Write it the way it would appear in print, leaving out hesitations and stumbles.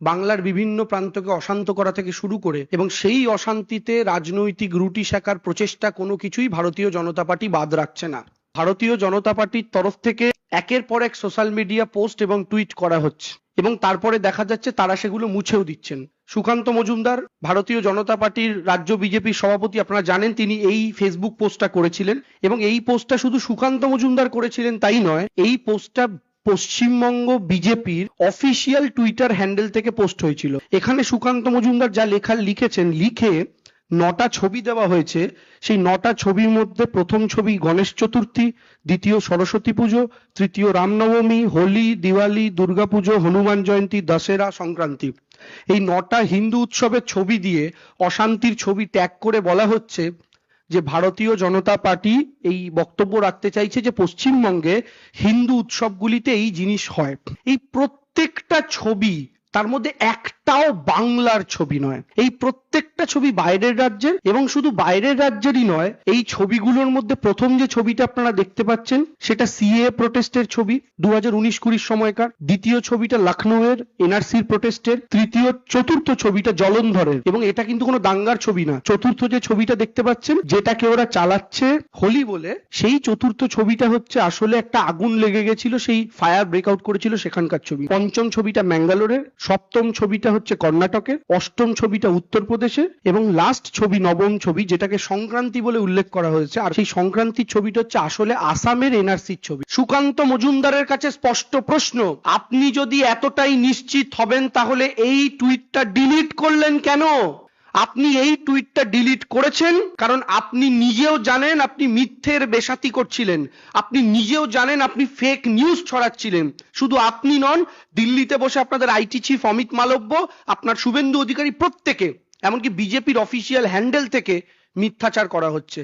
বাংলার বিভিন্ন প্রান্তকে অশান্ত করা থেকে শুরু করে, এবং সেই অশান্তিতে রাজনৈতিক রুটি সেকার প্রচেষ্টা কোনো কিছুই ভারতীয় জনতা পার্টি বাদ রাখছে না। ভারতীয় জনতা পার্টির তরফ থেকে একের পর এক সোশ্যাল মিডিয়া পোস্ট এবং টুইট করা হচ্ছে, এবং তারপরে দেখা যাচ্ছে তারা সেগুলো মুছেও দিচ্ছেন। সুকান্ত মজুমদার, ভারতীয় জনতা পার্টির রাজ্য বিজেপির সভাপতি, আপনারা জানেন তিনি এই ফেসবুক পোস্টটা করেছিলেন, এবং এই পোস্টটা শুধু সুকান্ত মজুমদার করেছিলেন তাই নয়, এই পোস্টটা পশ্চিমবঙ্গ বিজেপির অফিসিয়াল টুইটার হ্যান্ডেল থেকে পোস্ট হয়েছিল। এখানে সুকান্ত মজুমদার যা লিখেছেন, লিখে 9টা ছবি দেওয়া হয়েছে। সেই 9টা ছবির মধ্যে প্রথম ছবি গণেশ চতুর্থী, দ্বিতীয় সরস্বতী পুজো, তৃতীয় রামনবমী, হোলি, দিওয়ালি, দুর্গাপুজো, হনুমান জয়ন্তী, দশেরা, সংক্রান্তি। এই 9টা হিন্দু উৎসবের ছবি দিয়ে অশান্তির ছবি ট্যাগ করে বলা হচ্ছে যে ভারতীয় জনতা পার্টি এই বক্তব্য রাখতে চাইছে যে পশ্চিমবঙ্গে হিন্দু উৎসবগুলিতে এই জিনিস হয়। এই প্রত্যেকটা ছবি, তার মধ্যে একটাও বাংলার ছবি নয়। এই প্রত্যেকটা ছবি বাইরের রাজ্যের, এবং শুধু বাইরের রাজ্যেরই নয়, এই ছবিগুলোর মধ্যে প্রথম যে ছবিটা আপনারা দেখতে পাচ্ছেন সেটা সিএ প্রোটেস্টের ছবি 2019-20 সময়কার। দ্বিতীয় ছবিটা লখনৌয়ের এনআরসির প্রোটেস্টের। চতুর্থ ছবিটা জলন্ধরের, এবং এটা কিন্তু কোনো দাঙ্গার ছবি না। চতুর্থ যে ছবিটা দেখতে পাচ্ছেন, যেটাকে ওরা চালাচ্ছে হোলি বলে, সেই চতুর্থ ছবিটা হচ্ছে আসলে একটা আগুন লেগে গেছিল, সেই ফায়ার ব্রেকআউট করেছিল সেখানকার ছবি। পঞ্চম ছবিটা ম্যাঙ্গালোরের, সপ্তম ছবিটা হচ্ছে কর্ণাটকের, অষ্টম ছবিটা উত্তরপ্রদেশের, এবং লাস্ট ছবি, নবম ছবি, যেটাকে সংক্রান্তি বলে উল্লেখ করা হয়েছে, আর সেই সংক্রান্তির ছবিটা হচ্ছে আসলে আসামের এনআরসির ছবি। সুকান্ত মজুমদারের কাছে স্পষ্ট প্রশ্ন, আপনি যদি এতটাই নিশ্চিত হবেন তাহলে এই টুইটটা ডিলিট করলেন কেন? আপনি এই টুইটটা ডিলিট করেছেন কারণ আপনি নিজেও জানেন আপনি মিথ্যের বেশাতি করছিলেন, আপনি নিজেও জানেন আপনি ফেক নিউজ ছড়াচ্ছিলেন। শুধু আপনি নন, দিল্লিতে বসে আপনাদের আইটি চিফ অমিত মালব্য, আপনার শুভেন্দু অধিকারী, প্রত্যেকে, এমনকি বিজেপির অফিসিয়াল হ্যান্ডেল থেকে মিথ্যাচার করা হচ্ছে।